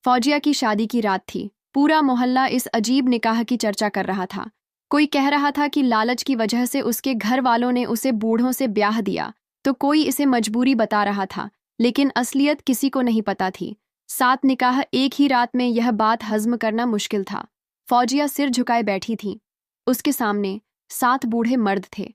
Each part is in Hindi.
फौजिया की शादी की रात थी। पूरा मोहल्ला इस अजीब निकाह की चर्चा कर रहा था। कोई कह रहा था कि लालच की वजह से उसके घर वालों ने उसे बूढ़ों से ब्याह दिया, तो कोई इसे मजबूरी बता रहा था, लेकिन असलियत किसी को नहीं पता थी। 7 निकाह एक ही रात में, यह बात हजम करना मुश्किल था। फौजिया सिर झुकाए बैठी थी। उसके सामने 7 बूढ़े मर्द थे।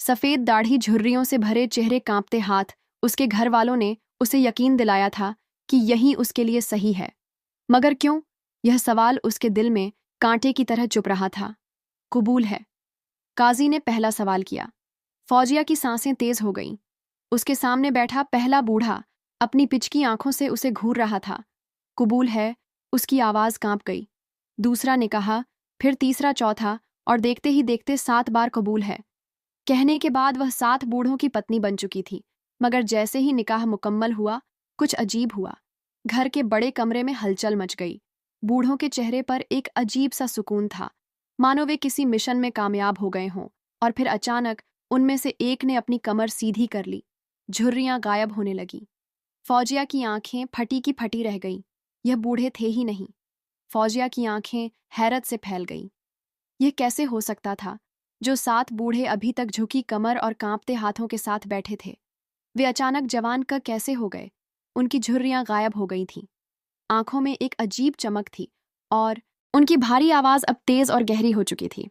सफ़ेद दाढ़ी, झुर्रियों से भरे चेहरे, कांपते हाथ। उसके घर वालों ने उसे यकीन दिलाया था कि यही उसके लिए सही है। मगर क्यों? यह सवाल उसके दिल में कांटे की तरह चुप रहा था। कबूल है, काजी ने पहला सवाल किया। फौजिया की सांसें तेज हो गईं। उसके सामने बैठा पहला बूढ़ा अपनी पिचकी आंखों से उसे घूर रहा था। कबूल है, उसकी आवाज़ कांप गई। दूसरा ने कहा, फिर तीसरा, चौथा, और देखते ही देखते 7 बार कबूल है कहने के बाद वह 7 बूढ़ों की पत्नी बन चुकी थी। मगर जैसे ही निकाह मुकम्मल हुआ, कुछ अजीब हुआ। घर के बड़े कमरे में हलचल मच गई। बूढ़ों के चेहरे पर एक अजीब सा सुकून था, मानो वे किसी मिशन में कामयाब हो गए हों। और फिर अचानक उनमें से एक ने अपनी कमर सीधी कर ली। झुर्रियां गायब होने लगी। फौजिया की आंखें फटी की फटी रह गईं। यह बूढ़े थे ही नहीं। फौजिया की आंखें हैरत से फैल गईं। यह कैसे हो सकता था? जो 7 बूढ़े अभी तक झुकी कमर और कांपते हाथों के साथ बैठे थे, वे अचानक जवान का कैसे हो गए? उनकी झुर्रियां गायब हो गई थीं। आंखों में एक अजीब चमक थी और उनकी भारी आवाज अब तेज और गहरी हो चुकी थी।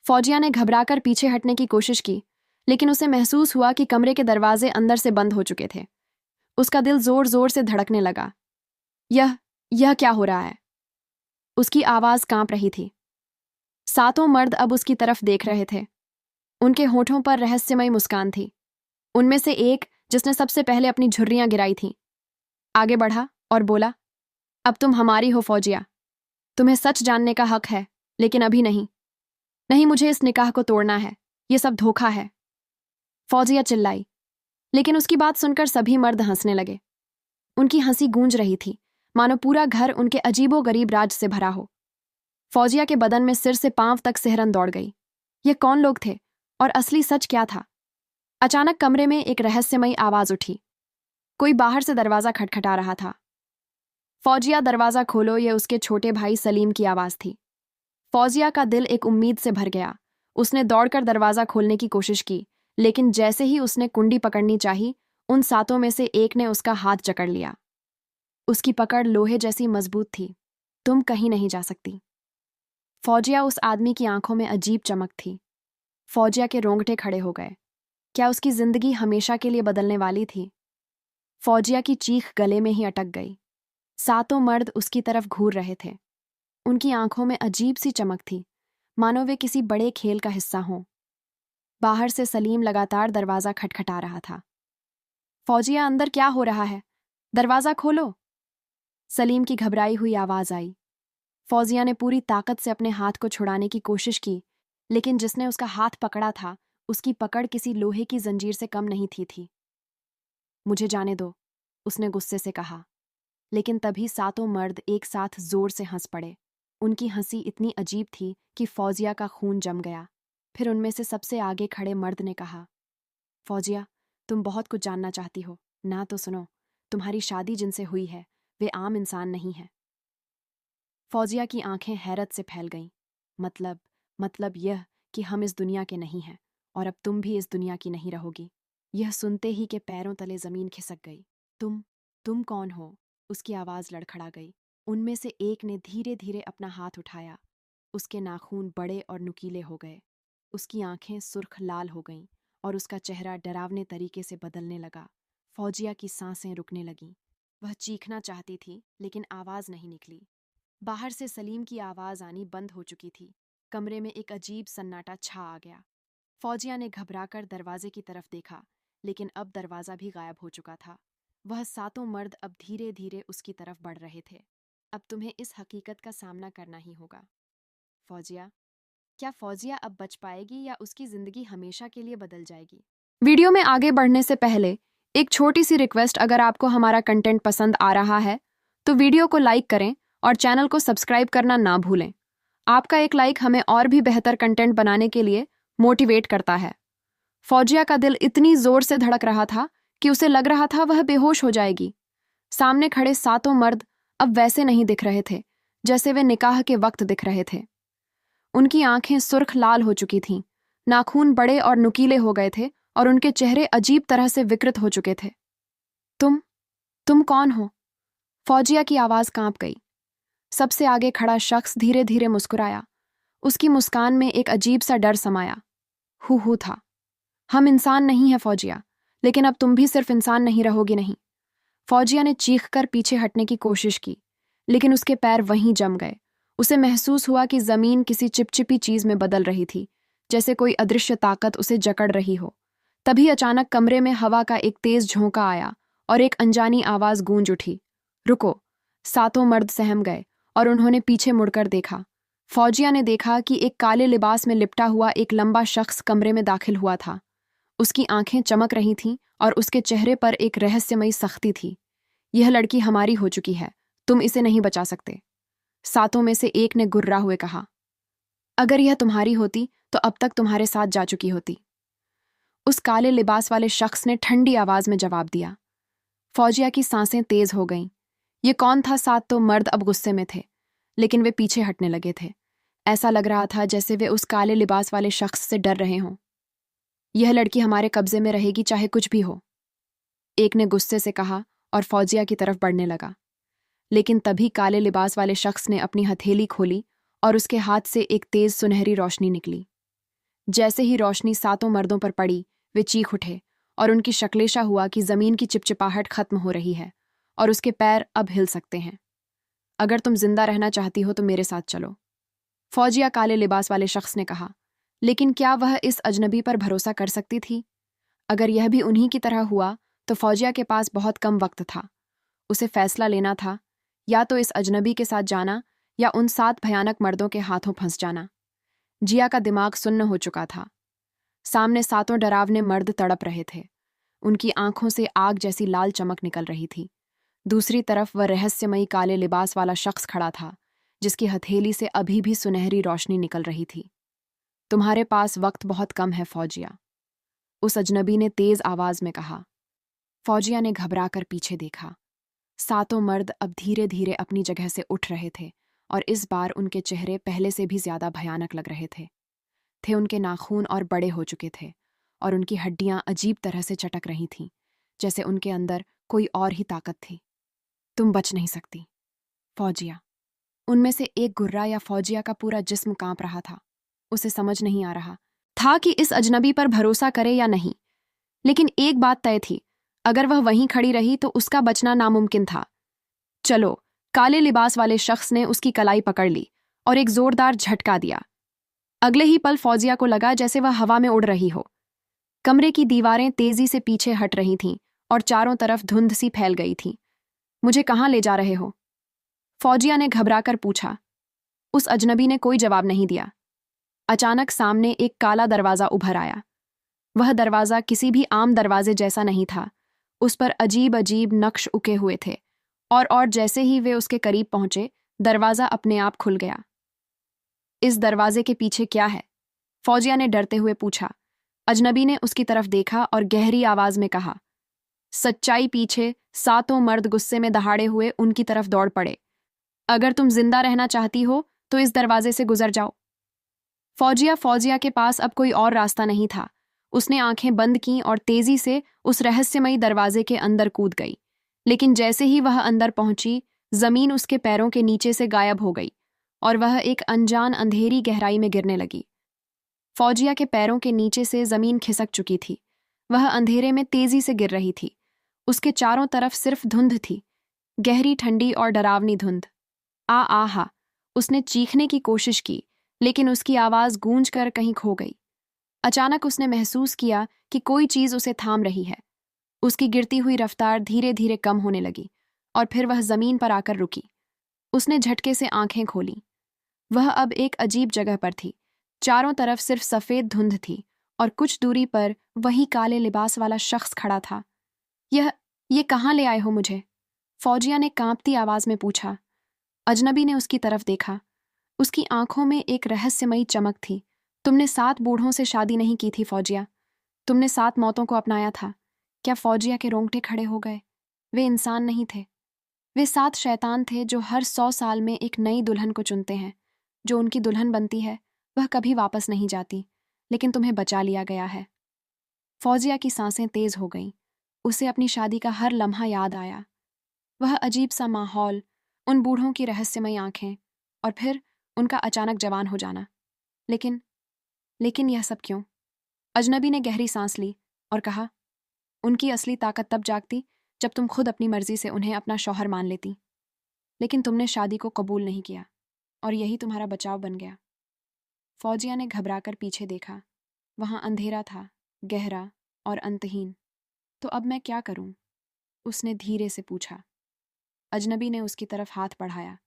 फौजिया ने घबराकर पीछे हटने की कोशिश की, लेकिन उसे महसूस हुआ कि कमरे के दरवाजे अंदर से बंद हो चुके थे। उसका दिल जोर जोर से धड़कने लगा। यह क्या हो रहा है? उसकी आवाज कांप रही थी। 7 मर्द अब उसकी तरफ देख रहे थे। उनके होठों पर रहस्यमय मुस्कान थी। उनमें से एक, जिसने सबसे पहले अपनी झुर्रियां गिराई थीं, आगे बढ़ा और बोला, अब तुम हमारी हो फौजिया। तुम्हें सच जानने का हक है, लेकिन अभी नहीं। नहीं, मुझे इस निकाह को तोड़ना है। ये सब धोखा है। फौजिया चिल्लाई, लेकिन उसकी बात सुनकर सभी मर्द हंसने लगे। उनकी हंसी गूंज रही थी, मानो पूरा घर उनके अजीबो-गरीब राज से भरा हो। फौजिया के बदन में सिर से पांव तक सिहरन दौड़ गई। ये कौन लोग थे और असली सच क्या था? अचानक कमरे में एक रहस्यमयी आवाज उठी। कोई बाहर से दरवाजा खटखटा रहा था। फौजिया, दरवाजा खोलो, ये उसके छोटे भाई सलीम की आवाज थी। फौजिया का दिल एक उम्मीद से भर गया। उसने दौड़कर दरवाजा खोलने की कोशिश की, लेकिन जैसे ही उसने कुंडी पकड़नी चाही, उन 7 में से एक ने उसका हाथ जकड़ लिया। उसकी पकड़ लोहे जैसी मजबूत थी। तुम कहीं नहीं जा सकती। फौजिया, उस आदमी की आंखों में अजीब चमक थी। फौजिया के रोंगटे खड़े हो गए। क्या उसकी जिंदगी हमेशा के लिए बदलने वाली थी? फौजिया की चीख गले में ही अटक गई। 7 मर्द उसकी तरफ घूर रहे थे। उनकी आंखों में अजीब सी चमक थी, मानो वे किसी बड़े खेल का हिस्सा हों। बाहर से सलीम लगातार दरवाजा खटखटा रहा था। फौजिया, अंदर क्या हो रहा है? दरवाजा खोलो। सलीम की घबराई हुई आवाज आई। फौजिया ने पूरी ताकत से अपने हाथ को छुड़ाने की कोशिश की, लेकिन जिसने उसका हाथ पकड़ा था, उसकी पकड़ किसी लोहे की जंजीर से कम नहीं थी। मुझे जाने दो, उसने गुस्से से कहा। लेकिन तभी 7 मर्द एक साथ जोर से हंस पड़े। उनकी हंसी इतनी अजीब थी कि फौजिया का खून जम गया। फिर उनमें से सबसे आगे खड़े मर्द ने कहा, फौजिया, तुम बहुत कुछ जानना चाहती हो ना, तो सुनो। तुम्हारी शादी जिनसे हुई है, वे आम इंसान नहीं है। फौजिया की आंखें हैरत से फैल गईं। मतलब यह कि हम इस दुनिया के नहीं हैं, और अब तुम भी इस दुनिया की नहीं रहोगी। यह सुनते ही के पैरों तले जमीन खिसक गई। तुम कौन हो? उसकी आवाज लड़खड़ा गई। उनमें से एक ने धीरे धीरे अपना हाथ उठाया। उसके नाखून बड़े और नुकीले हो गए। उसकी आंखें सुर्ख लाल हो गईं और उसका चेहरा डरावने तरीके से बदलने लगा। फौजिया की सांसें रुकने लगीं। वह चीखना चाहती थी, लेकिन आवाज नहीं निकली। बाहर से सलीम की आवाज आनी बंद हो चुकी थी। कमरे में एक अजीब सन्नाटा छा आ गया। फौजिया ने घबराकर दरवाजे की तरफ देखा, लेकिन अब दरवाजा भी गायब हो चुका था। वह 7 मर्द अब धीरे धीरे उसकी तरफ बढ़ रहे थे। अब तुम्हें इस हकीकत का सामना करना ही होगा। फौजिया, क्या फौजिया अब बच पाएगी या उसकी जिंदगी हमेशा के लिए बदल जाएगी? वीडियो में आगे बढ़ने से पहले एक छोटी सी रिक्वेस्ट, अगर आपको हमारा कंटेंट पसंद आ रहा है तो वीडियो को लाइक करें और चैनल को सब्सक्राइब करना ना भूलें। आपका एक लाइक हमें और भी बेहतर कंटेंट बनाने के लिए मोटिवेट करता है। फौजिया का दिल इतनी जोर से धड़क रहा था कि उसे लग रहा था वह बेहोश हो जाएगी। सामने खड़े 7 मर्द अब वैसे नहीं दिख रहे थे जैसे वे निकाह के वक्त दिख रहे थे। उनकी आंखें सुर्ख लाल हो चुकी थीं, नाखून बड़े और नुकीले हो गए थे और उनके चेहरे अजीब तरह से विकृत हो चुके थे। तुम कौन हो? फौजिया की आवाज कांप गई। सबसे आगे खड़ा शख्स धीरे धीरे मुस्कुराया। उसकी मुस्कान में एक अजीब सा डर समाया। हू था। हम इंसान नहीं हैं फौजिया, लेकिन अब तुम भी सिर्फ इंसान नहीं रहोगी नहीं। फौजिया ने चीखकर पीछे हटने की कोशिश की, लेकिन उसके पैर वहीं जम गए। उसे महसूस हुआ कि जमीन किसी चिपचिपी चीज में बदल रही थी, जैसे कोई अदृश्य ताकत उसे जकड़ रही हो। तभी अचानक कमरे में हवा का एक तेज झोंका आया और एक अनजानी आवाज गूंज उठी, रुको। सातों मर्द सहम गए और उन्होंने पीछे मुड़कर देखा। फौजिया ने देखा कि एक काले लिबास में लिपटा हुआ एक लंबा शख्स कमरे में दाखिल हुआ था। उसकी आंखें चमक रही थीं और उसके चेहरे पर एक रहस्यमयी सख्ती थी। यह लड़की हमारी हो चुकी है, तुम इसे नहीं बचा सकते, सातों में से एक ने गुर्रा हुए कहा। अगर यह तुम्हारी होती तो अब तक तुम्हारे साथ जा चुकी होती, उस काले लिबास वाले शख्स ने ठंडी आवाज में जवाब दिया। फौजिया की सांसें तेज हो गईं। ये कौन था? सात तो मर्द अब गुस्से में थे, लेकिन वे पीछे हटने लगे थे। ऐसा लग रहा था जैसे वे उस काले लिबास वाले शख्स से डर रहे हों। यह लड़की हमारे कब्जे में रहेगी चाहे कुछ भी हो, एक ने गुस्से से कहा और फौजिया की तरफ बढ़ने लगा। लेकिन तभी काले लिबास वाले शख्स ने अपनी हथेली खोली और उसके हाथ से एक तेज सुनहरी रोशनी निकली। जैसे ही रोशनी सातों मर्दों पर पड़ी, वे चीख उठे और उनकी शक्लेशा हुआ कि जमीन की चिपचिपाहट खत्म हो रही है और उसके पैर अब हिल सकते हैं। अगर तुम जिंदा रहना चाहती हो तो मेरे साथ चलो, फौजिया काले लिबास वाले शख्स ने कहा। लेकिन क्या वह इस अजनबी पर भरोसा कर सकती थी? अगर यह भी उन्हीं की तरह हुआ तो फौजिया के पास बहुत कम वक्त था। उसे फैसला लेना था, या तो इस अजनबी के साथ जाना या उन सात भयानक मर्दों के हाथों फंस जाना। जिया का दिमाग सुन्न हो चुका था। सामने सातों डरावने मर्द तड़प रहे थे। उनकी आंखों से आग जैसी लाल चमक निकल रही थी। दूसरी तरफ वह रहस्यमयी काले लिबास वाला शख्स खड़ा था, जिसकी हथेली से अभी भी सुनहरी रोशनी निकल रही थी। तुम्हारे पास वक्त बहुत कम है फौजिया, उस अजनबी ने तेज आवाज में कहा। फौजिया ने घबराकर पीछे देखा। सातों मर्द अब धीरे धीरे अपनी जगह से उठ रहे थे और इस बार उनके चेहरे पहले से भी ज्यादा भयानक लग रहे थे उनके नाखून और बड़े हो चुके थे और उनकी हड्डियां अजीब तरह से चटक रही थीं, जैसे उनके अंदर कोई और ही ताकत थी। तुम बच नहीं सकती फौजिया, उनमें से एक गुर्रा या फौजिया का पूरा जिस्म कांप रहा था। उसे समझ नहीं आ रहा था कि इस अजनबी पर भरोसा करे या नहीं, लेकिन एक बात तय थी, अगर वह वहीं खड़ी रही तो उसका बचना नामुमकिन था। चलो, काले लिबास वाले शख्स ने उसकी कलाई पकड़ ली और एक जोरदार झटका दिया। अगले ही पल फौजिया को लगा जैसे वह हवा में उड़ रही हो। कमरे की दीवारें तेजी से पीछे हट रही थीं और चारों तरफ धुंध सी फैल गई थी। मुझे कहाँ ले जा रहे हो? फौजिया ने घबराकर पूछा। उस अजनबी ने कोई जवाब नहीं दिया। अचानक सामने एक काला दरवाजा उभर आया। वह दरवाजा किसी भी आम दरवाजे जैसा नहीं था। उस पर अजीब अजीब नक्श उके हुए थे और जैसे ही वे उसके करीब पहुंचे, दरवाजा अपने आप खुल गया। इस दरवाजे के पीछे क्या है? फौजिया ने डरते हुए पूछा। अजनबी ने उसकी तरफ देखा और गहरी आवाज में कहा। सच्चाई पीछे। सातों मर्द गुस्से में दहाड़े हुए उनकी तरफ दौड़ पड़े। अगर तुम जिंदा रहना चाहती हो तो इस दरवाजे से गुजर जाओ। फौजिया के पास अब कोई और रास्ता नहीं था। उसने आंखें बंद कीं और तेजी से उस रहस्यमयी दरवाजे के अंदर कूद गई। लेकिन जैसे ही वह अंदर पहुंची, जमीन उसके पैरों के नीचे से गायब हो गई और वह एक अनजान अंधेरी गहराई में गिरने लगी। फौजिया के पैरों के नीचे से जमीन खिसक चुकी थी। वह अंधेरे में तेजी से गिर रही थी। उसके चारों तरफ सिर्फ धुंध थी, गहरी ठंडी और डरावनी धुंध। आहा! उसने चीखने की कोशिश की, लेकिन उसकी आवाज गूंज कर कहीं खो गई। अचानक उसने महसूस किया कि कोई चीज उसे थाम रही है। उसकी गिरती हुई रफ्तार धीरे धीरे कम होने लगी और फिर वह जमीन पर आकर रुकी। उसने झटके से आंखें खोली। वह अब एक अजीब जगह पर थी। चारों तरफ सिर्फ सफेद धुंध थी और कुछ दूरी पर वही काले लिबास वाला शख्स खड़ा था। ये कहाँ ले आए हो मुझे? फौजिया ने कांपती आवाज में पूछा। अजनबी ने उसकी तरफ देखा। उसकी आंखों में एक रहस्यमयी चमक थी। तुमने 7 बूढ़ों से शादी नहीं की थी फौजिया, तुमने 7 मौतों को अपनाया था। क्या? फौजिया के रोंगटे खड़े हो गए। वे इंसान नहीं थे, वे 7 शैतान थे जो हर 100 साल में एक नई दुल्हन को चुनते हैं। जो उनकी दुल्हन बनती है वह कभी वापस नहीं जाती, लेकिन तुम्हें बचा लिया गया है। फौजिया की सांसें तेज हो गईं। उसे अपनी शादी का हर लम्हा याद आया। वह अजीब सा माहौल, उन बूढ़ों की रहस्यमयी आंखें, और फिर उनका अचानक जवान हो जाना। लेकिन यह सब क्यों? अजनबी ने गहरी सांस ली और कहा, उनकी असली ताकत तब जागती जब तुम खुद अपनी मर्जी से उन्हें अपना शौहर मान लेती। लेकिन तुमने शादी को कबूल नहीं किया, और यही तुम्हारा बचाव बन गया। फौजिया ने घबराकर पीछे देखा। वहां अंधेरा था, गहरा और अंतहीन। तो अब मैं क्या करूं? उसने धीरे से पूछा। अजनबी ने उसकी तरफ हाथ बढ़ाया।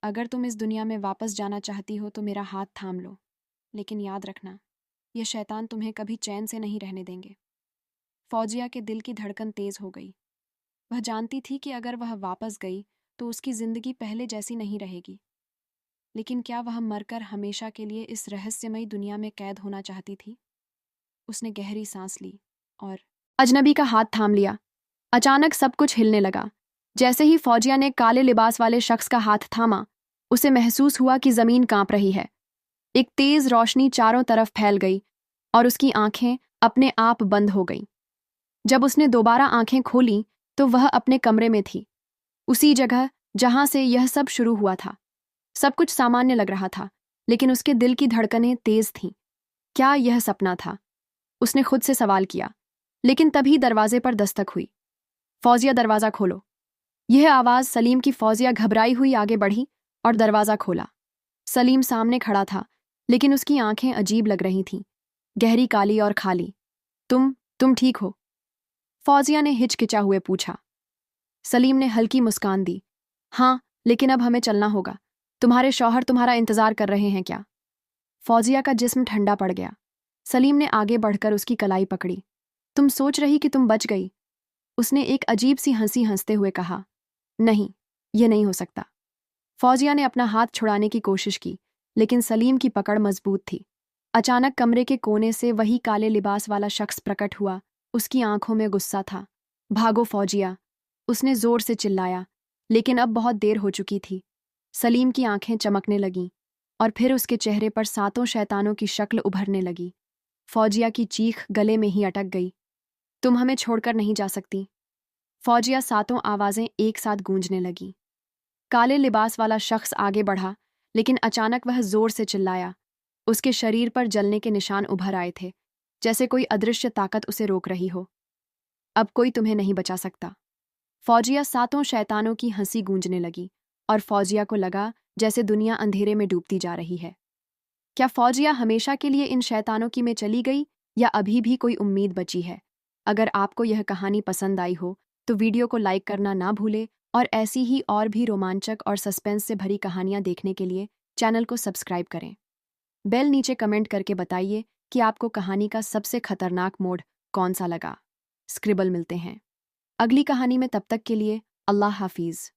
अगर तुम इस दुनिया में वापस जाना चाहती हो तो मेरा हाथ थाम लो, लेकिन याद रखना, ये शैतान तुम्हें कभी चैन से नहीं रहने देंगे। फौजिया के दिल की धड़कन तेज हो गई। वह जानती थी कि अगर वह वापस गई तो उसकी जिंदगी पहले जैसी नहीं रहेगी। लेकिन क्या वह मरकर हमेशा के लिए इस रहस्यमयी दुनिया में कैद होना चाहती थी? उसने गहरी सांस ली और अजनबी का हाथ थाम लिया। अचानक सब कुछ हिलने लगा। जैसे ही फौजिया ने काले लिबास वाले शख्स का हाथ थामा, उसे महसूस हुआ कि जमीन कांप रही है। एक तेज रोशनी चारों तरफ फैल गई और उसकी आंखें अपने आप बंद हो गईं। जब उसने दोबारा आंखें खोलीं तो वह अपने कमरे में थी, उसी जगह जहां से यह सब शुरू हुआ था। सब कुछ सामान्य लग रहा था, लेकिन उसके दिल की धड़कनें तेज थीं। क्या यह सपना था? उसने खुद से सवाल किया। लेकिन तभी दरवाजे पर दस्तक हुई। फौजिया, दरवाजा खोलो। यह आवाज सलीम की। फौजिया घबराई हुई आगे बढ़ी और दरवाजा खोला। सलीम सामने खड़ा था, लेकिन उसकी आंखें अजीब लग रही थीं, गहरी काली और खाली। तुम ठीक हो? फौजिया ने हिचकिचा हुए पूछा। सलीम ने हल्की मुस्कान दी। हाँ, लेकिन अब हमें चलना होगा। तुम्हारे शौहर तुम्हारा इंतजार कर रहे हैं क्या? फौजिया का जिस्म ठंडा पड़ गया। सलीम ने आगे बढ़कर उसकी कलाई पकड़ी। तुम सोच रही कि तुम बच गई? उसने एक अजीब सी हंसी हंसते हुए कहा। नहीं, यह नहीं हो सकता। फौजिया ने अपना हाथ छुड़ाने की कोशिश की, लेकिन सलीम की पकड़ मजबूत थी। अचानक कमरे के कोने से वही काले लिबास वाला शख्स प्रकट हुआ। उसकी आंखों में गुस्सा था। भागो फौजिया, उसने जोर से चिल्लाया, लेकिन अब बहुत देर हो चुकी थी। सलीम की आंखें चमकने लगीं और फिर उसके चेहरे पर 7 शैतानों की शक्ल उभरने लगी। फौजिया की चीख गले में ही अटक गई। तुम हमें छोड़कर नहीं जा सकती। फौजिया 7 आवाजें एक साथ गूंजने लगीं। काले लिबास वाला शख्स आगे बढ़ा, लेकिन अचानक वह जोर से चिल्लाया। उसके शरीर पर जलने के निशान उभर आए थे, जैसे कोई अदृश्य ताकत उसे रोक रही हो। अब कोई तुम्हें नहीं बचा सकता। फौजिया 7 शैतानों की हंसी गूंजने लगी और फौजिया को लगा जैसे दुनिया अंधेरे में डूबती जा रही है। क्या फौजिया हमेशा के लिए इन शैतानों की में चली गई, या अभी भी कोई उम्मीद बची है? अगर आपको यह कहानी पसंद आई हो तो वीडियो को लाइक करना ना भूले, और ऐसी ही और भी रोमांचक और सस्पेंस से भरी कहानियां देखने के लिए चैनल को सब्सक्राइब करें। बेल नीचे कमेंट करके बताइए कि आपको कहानी का सबसे खतरनाक मोड कौन सा लगा। स्क्रिबल मिलते हैं अगली कहानी में, तब तक के लिए अल्लाह हाफिज़।